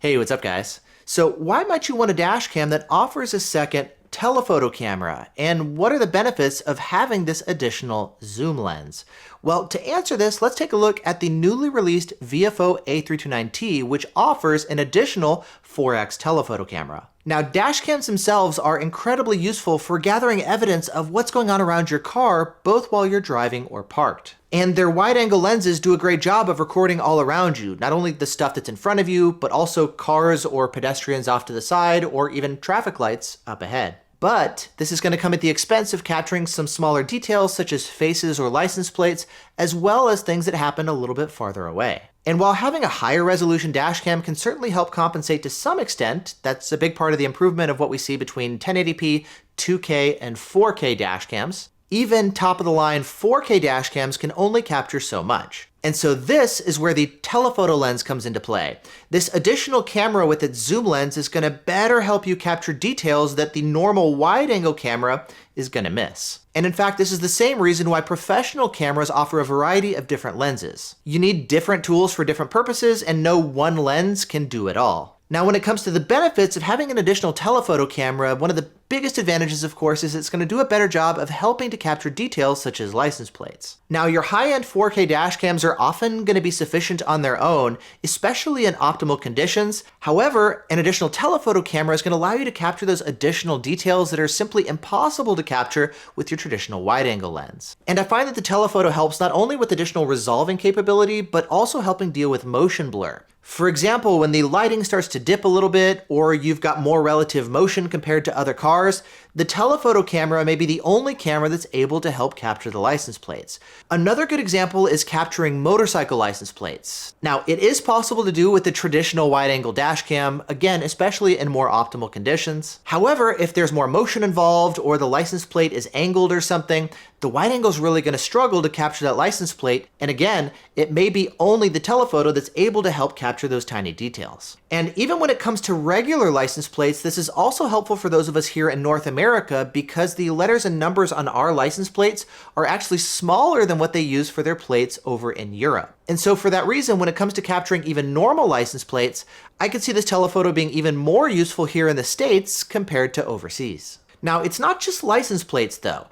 Hey, what's up guys? So why might you want a dash cam that offers a second telephoto camera? And what are the benefits of having this additional zoom lens? Well, to answer this, let's take a look at the newly released Viofo A329T, which offers an additional 4x telephoto camera. Now, dash cams themselves are incredibly useful for gathering evidence of what's going on around your car, both while you're driving or parked. And their wide-angle lenses do a great job of recording all around you, not only the stuff that's in front of you, but also cars or pedestrians off to the side, or even traffic lights up ahead. But this is going to come at the expense of capturing some smaller details such as faces or license plates, as well as things that happen a little bit farther away. And while having a higher resolution dashcam can certainly help compensate to some extent, that's a big part of the improvement of what we see between 1080p, 2K, and 4K dashcams. Even top-of-the-line 4K dashcams can only capture so much. And so this is where the telephoto lens comes into play. This additional camera with its zoom lens is going to better help you capture details that the normal wide-angle camera is going to miss. And in fact, this is the same reason why professional cameras offer a variety of different lenses. You need different tools for different purposes, and no one lens can do it all. Now, when it comes to the benefits of having an additional telephoto camera, one of the biggest advantages, of course, is it's going to do a better job of helping to capture details such as license plates. Now, your high-end 4K dashcams are often going to be sufficient on their own, especially in optimal conditions. However, an additional telephoto camera is going to allow you to capture those additional details that are simply impossible to capture with your traditional wide-angle lens. And I find that the telephoto helps not only with additional resolving capability, but also helping deal with motion blur. For example, when the lighting starts to dip a little bit, or you've got more relative motion compared to other cars, the telephoto camera may be the only camera that's able to help capture the license plates. Another good example is capturing motorcycle license plates. Now, it is possible to do with the traditional wide-angle dash cam, again, especially in more optimal conditions. However, if there's more motion involved or the license plate is angled or something, the wide angle is really going to struggle to capture that license plate, and again, it may be only the telephoto that's able to help capture those tiny details. And even when it comes to regular license plates, this is also helpful for those of us here in North America because the letters and numbers on our license plates are actually smaller than what they use for their plates over in Europe. And so for that reason, when it comes to capturing even normal license plates, I could see this telephoto being even more useful here in the States compared to overseas. Now, it's not just license plates though.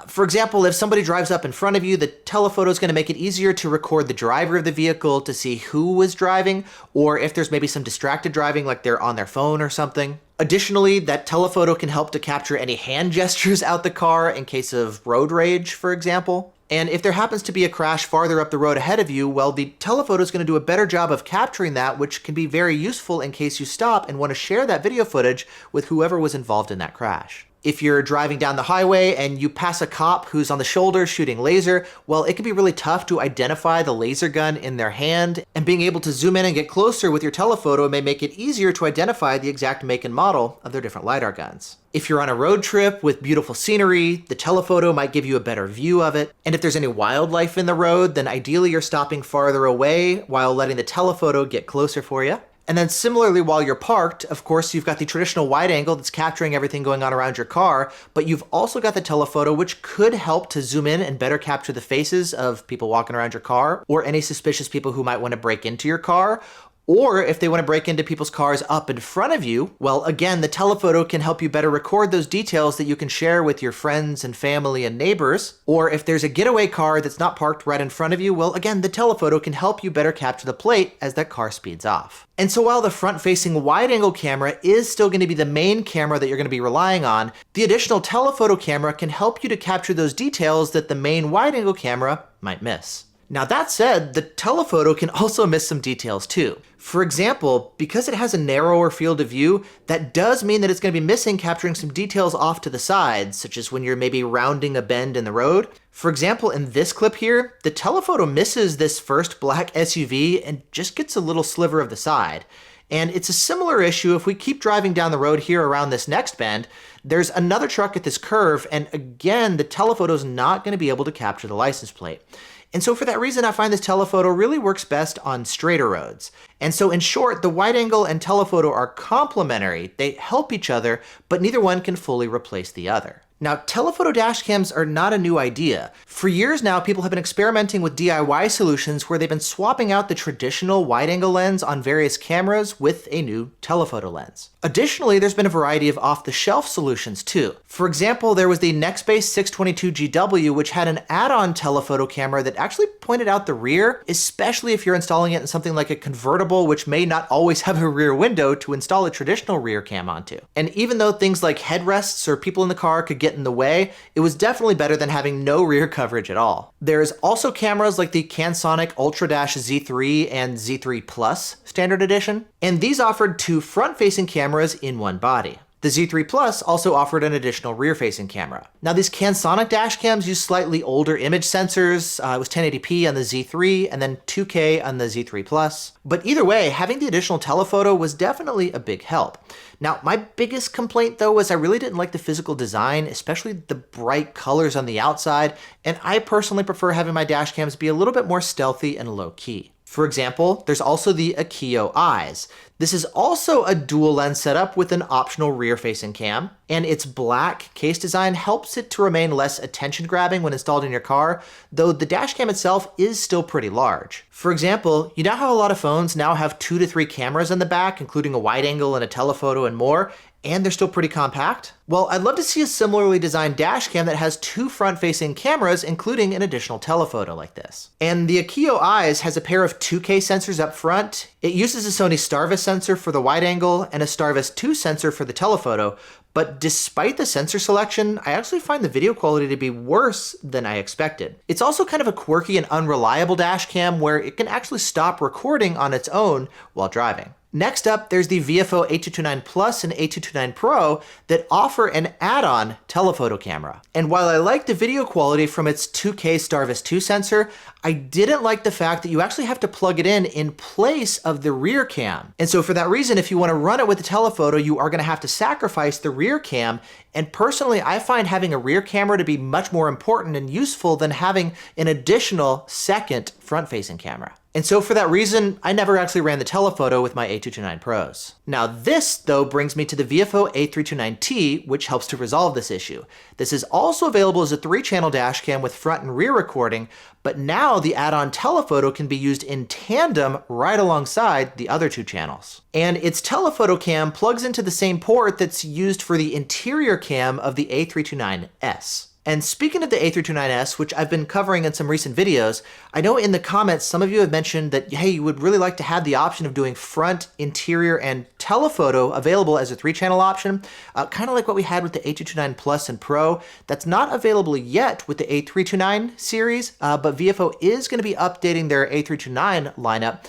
For example, if somebody drives up in front of you, the telephoto is going to make it easier to record the driver of the vehicle to see who was driving, or if there's maybe some distracted driving like they're on their phone or something. Additionally, that telephoto can help to capture any hand gestures out the car in case of road rage, for example. And if there happens to be a crash farther up the road ahead of you, well, the telephoto is going to do a better job of capturing that, which can be very useful in case you stop and want to share that video footage with whoever was involved in that crash. If you're driving down the highway and you pass a cop who's on the shoulder shooting laser, well, it can be really tough to identify the laser gun in their hand, and being able to zoom in and get closer with your telephoto may make it easier to identify the exact make and model of their different LiDAR guns. If you're on a road trip with beautiful scenery, the telephoto might give you a better view of it. And if there's any wildlife in the road, then ideally you're stopping farther away while letting the telephoto get closer for you. And then similarly, while you're parked, of course, you've got the traditional wide angle that's capturing everything going on around your car, but you've also got the telephoto, which could help to zoom in and better capture the faces of people walking around your car, or any suspicious people who might want to break into your car. Or if they want to break into people's cars up in front of you, well, again, the telephoto can help you better record those details that you can share with your friends and family and neighbors. Or if there's a getaway car that's not parked right in front of you, well, again, the telephoto can help you better capture the plate as that car speeds off. And so while the front-facing wide-angle camera is still going to be the main camera that you're going to be relying on, the additional telephoto camera can help you to capture those details that the main wide-angle camera might miss. Now that said, the telephoto can also miss some details too. For example, because it has a narrower field of view, that does mean that it's going to be missing capturing some details off to the side, such as when you're maybe rounding a bend in the road. For example, in this clip here, the telephoto misses this first black SUV and just gets a little sliver of the side. And it's a similar issue if we keep driving down the road here around this next bend. There's another truck at this curve, and again, the telephoto is not going to be able to capture the license plate. And so for that reason, I find this telephoto really works best on straighter roads. And so in short, the wide angle and telephoto are complementary. They help each other, but neither one can fully replace the other. Now, telephoto dash cams are not a new idea. For years now, people have been experimenting with DIY solutions where they've been swapping out the traditional wide-angle lens on various cameras with a new telephoto lens. Additionally, there's been a variety of off-the-shelf solutions too. For example, there was the Nextbase 622GW, which had an add-on telephoto camera that actually pointed out the rear, especially if you're installing it in something like a convertible, which may not always have a rear window to install a traditional rear cam onto. And even though things like headrests or people in the car could get in the way, it was definitely better than having no rear coverage at all. There's also cameras like the Cansonic Ultra Dash Z3 and Z3 Plus Standard Edition, and these offered two front-facing cameras in one body. The Z3 Plus also offered an additional rear-facing camera. Now, these Cansonic dash cams use slightly older image sensors. It was 1080p on the Z3 and then 2K on the Z3 Plus. But either way, having the additional telephoto was definitely a big help. Now, my biggest complaint though was I really didn't like the physical design, especially the bright colors on the outside, and I personally prefer having my dash cams be a little bit more stealthy and low-key. For example, there's also the Viofo Eyes. This is also a dual lens setup with an optional rear-facing cam, and its black case design helps it to remain less attention-grabbing when installed in your car, though the dash cam itself is still pretty large. For example, you know how a lot of phones now have 2 to 3 cameras in the back, including a wide angle and a telephoto and more, and they're still pretty compact? Well, I'd love to see a similarly designed dash cam that has 2 front-facing cameras, including an additional telephoto like this. And the Viofo Eyes has a pair of 2K sensors up front. It uses a Sony Starvis sensor for the wide angle and a Starvis 2 sensor for the telephoto, but despite the sensor selection, I actually find the video quality to be worse than I expected. It's also kind of a quirky and unreliable dash cam where it can actually stop recording on its own while driving. Next up, there's the Viofo A329 Plus and A329 Pro that offer an add-on telephoto camera. And while I like the video quality from its 2K Starvis 2 sensor, I didn't like the fact that you actually have to plug it in place of the rear cam. And so for that reason, if you want to run it with the telephoto, you are going to have to sacrifice the rear cam. And personally, I find having a rear camera to be much more important and useful than having an additional second front-facing camera. And so for that reason, I never actually ran the telephoto with my A329 Pros. Now this, though, brings me to the Viofo A329T, which helps to resolve this issue. This is also available as a 3-channel dash cam with front and rear recording, but now the add-on telephoto can be used in tandem right alongside the other 2 channels. And its telephoto cam plugs into the same port that's used for the interior cam of the A329S. And speaking of the A329S, which I've been covering in some recent videos, I know in the comments some of you have mentioned that, hey, you would really like to have the option of doing front, interior, and telephoto available as a 3-channel option, kind of like what we had with the A329 Plus and Pro. That's not available yet with the A329 series, but Viofo is going to be updating their A329 lineup,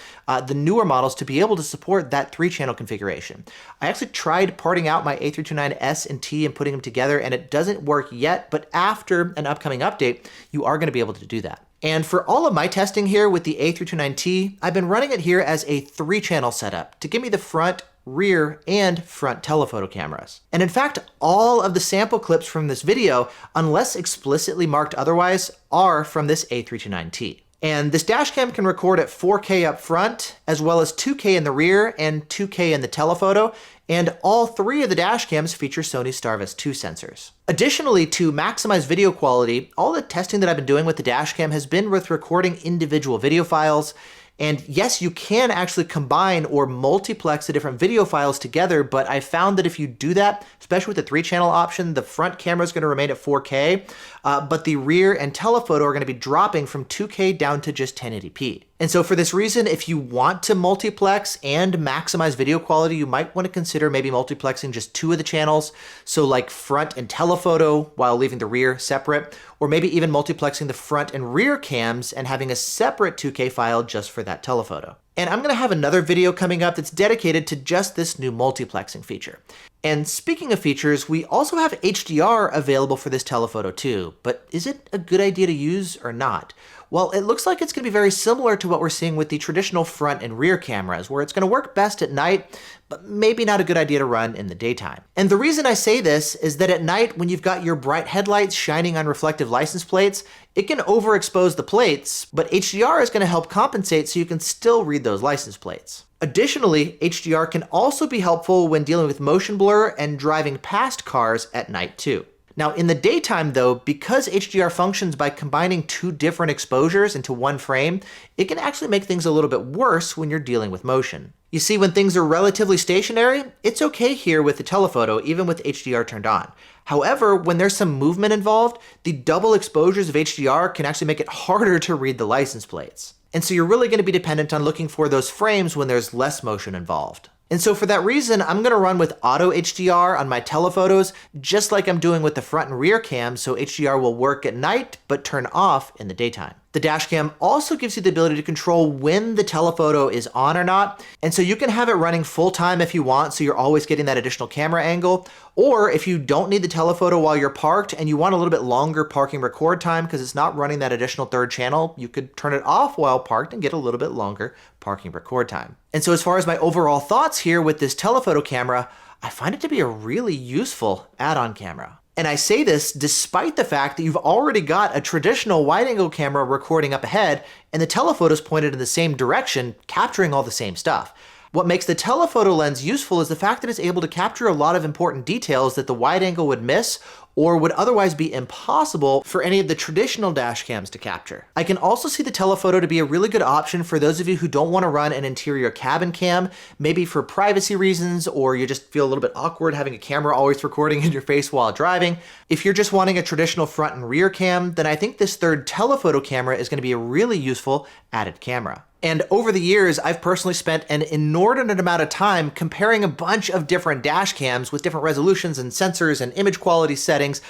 the newer models, to be able to support that 3-channel configuration. I actually tried parting out my A329S and T and putting them together, and it doesn't work yet, but after an upcoming update, you are going to be able to do that. And for all of my testing here with the A329T, I've been running it here as a 3-channel setup to give me the front, rear, and front telephoto cameras. And in fact, all of the sample clips from this video, unless explicitly marked otherwise, are from this A329T. And this dash cam can record at 4K up front, as well as 2K in the rear and 2K in the telephoto, and all 3 of the dash cams feature Sony Starvis 2 sensors. Additionally, to maximize video quality, all the testing that I've been doing with the dash cam has been with recording individual video files. And yes, you can actually combine or multiplex the different video files together, but I found that if you do that, especially with the 3-channel option, the front camera is going to remain at 4K, but the rear and telephoto are going to be dropping from 2K down to just 1080p. And so for this reason, if you want to multiplex and maximize video quality, you might want to consider maybe multiplexing just 2 of the channels, so like front and telephoto while leaving the rear separate, or maybe even multiplexing the front and rear cams and having a separate 2K file just for that telephoto. And I'm going to have another video coming up that's dedicated to just this new multiplexing feature. And speaking of features, we also have HDR available for this telephoto too, but is it a good idea to use or not? Well, it looks like it's going to be very similar to what we're seeing with the traditional front and rear cameras, where it's going to work best at night, but maybe not a good idea to run in the daytime. And the reason I say this is that at night, when you've got your bright headlights shining on reflective license plates, it can overexpose the plates, but HDR is going to help compensate so you can still read those license plates. Additionally, HDR can also be helpful when dealing with motion blur and driving past cars at night too. Now in the daytime though, because HDR functions by combining two different exposures into one frame, it can actually make things a little bit worse when you're dealing with motion. You see, when things are relatively stationary, it's okay here with the telephoto, even with HDR turned on. However, when there's some movement involved, the double exposures of HDR can actually make it harder to read the license plates. And so you're really going to be dependent on looking for those frames when there's less motion involved. And so for that reason, I'm going to run with auto HDR on my telephotos, just like I'm doing with the front and rear cam, so HDR will work at night, but turn off in the daytime. The dashcam also gives you the ability to control when the telephoto is on or not, and so you can have it running full time if you want, so you're always getting that additional camera angle, or if you don't need the telephoto while you're parked and you want a little bit longer parking record time because it's not running that additional third channel, you could turn it off while parked and get a little bit longer parking record time. And so as far as my overall thoughts here with this telephoto camera, I find it to be a really useful add-on camera. And I say this despite the fact that you've already got a traditional wide-angle camera recording up ahead and the telephoto is pointed in the same direction, capturing all the same stuff. What makes the telephoto lens useful is the fact that it's able to capture a lot of important details that the wide angle would miss or would otherwise be impossible for any of the traditional dash cams to capture. I can also see the telephoto to be a really good option for those of you who don't want to run an interior cabin cam, maybe for privacy reasons, or you just feel a little bit awkward having a camera always recording in your face while driving. If you're just wanting a traditional front and rear cam, then I think this third telephoto camera is going to be a really useful added camera. And over the years, I've personally spent an inordinate amount of time comparing a bunch of different dash cams with different resolutions and sensors and image quality settings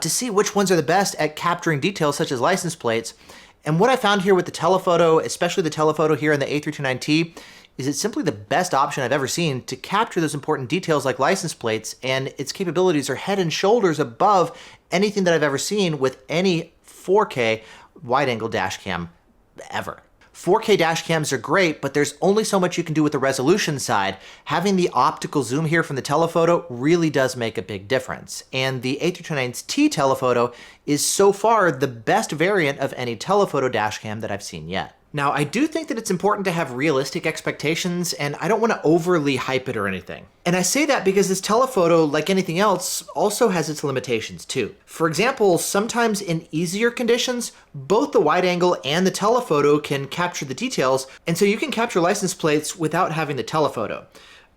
to see which ones are the best at capturing details such as license plates. And what I found here with the telephoto, especially the telephoto here in the A329T, is it's simply the best option I've ever seen to capture those important details like license plates, and its capabilities are head and shoulders above anything that I've ever seen with any 4K wide-angle dash cam ever. 4K dash cams are great, but there's only so much you can do with the resolution side. Having the optical zoom here from the telephoto really does make a big difference. And the A329T telephoto is so far the best variant of any telephoto dash cam that I've seen yet. Now, I do think that it's important to have realistic expectations, and I don't want to overly hype it or anything. And I say that because this telephoto, like anything else, also has its limitations too. For example, sometimes in easier conditions, both the wide angle and the telephoto can capture the details, and so you can capture license plates without having the telephoto.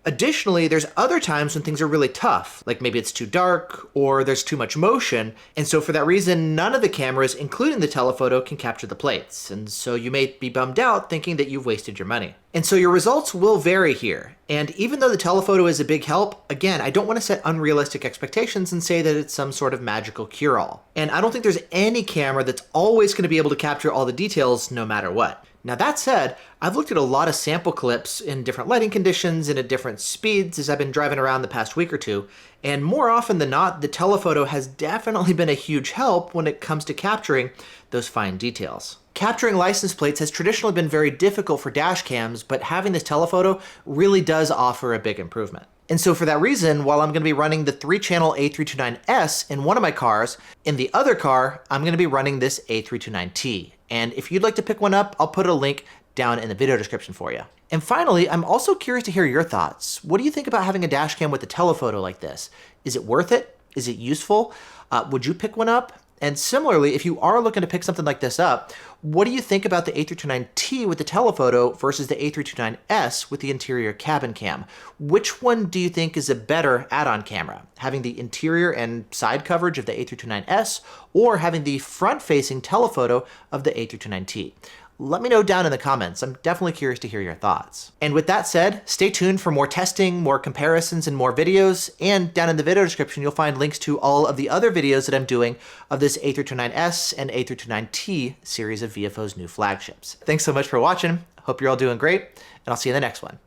Additionally, there's other times when things are really tough, like maybe it's too dark or there's too much motion, and so for that reason, none of the cameras, including the telephoto, can capture the plates, and so you may be bummed out thinking that you've wasted your money. And so your results will vary here, and even though the telephoto is a big help, again, I don't want to set unrealistic expectations and say that it's some sort of magical cure-all. And I don't think there's any camera that's always going to be able to capture all the details no matter what. Now that said, I've looked at a lot of sample clips in different lighting conditions and at different speeds as I've been driving around the past week or two, and more often than not, the telephoto has definitely been a huge help when it comes to capturing those fine details. Capturing license plates has traditionally been very difficult for dash cams, but having this telephoto really does offer a big improvement. And so for that reason, while I'm going to be running the 3-channel A329S in one of my cars, in the other car, I'm going to be running this A329T. And if you'd like to pick one up, I'll put a link down in the video description for you. And finally, I'm also curious to hear your thoughts. What do you think about having a dash cam with a telephoto like this? Is it worth it? Is it useful? Would you pick one up? And similarly, if you are looking to pick something like this up, what do you think about the A329T with the telephoto versus the A329S with the interior cabin cam? Which one do you think is a better add-on camera? Having the interior and side coverage of the A329S or having the front-facing telephoto of the A329T? Let me know down in the comments. I'm definitely curious to hear your thoughts. And with that said, stay tuned for more testing, more comparisons, and more videos. And down in the video description, you'll find links to all of the other videos that I'm doing of this A329S and A329T series of Viofo's new flagships. Thanks so much for watching. Hope you're all doing great, and I'll see you in the next one.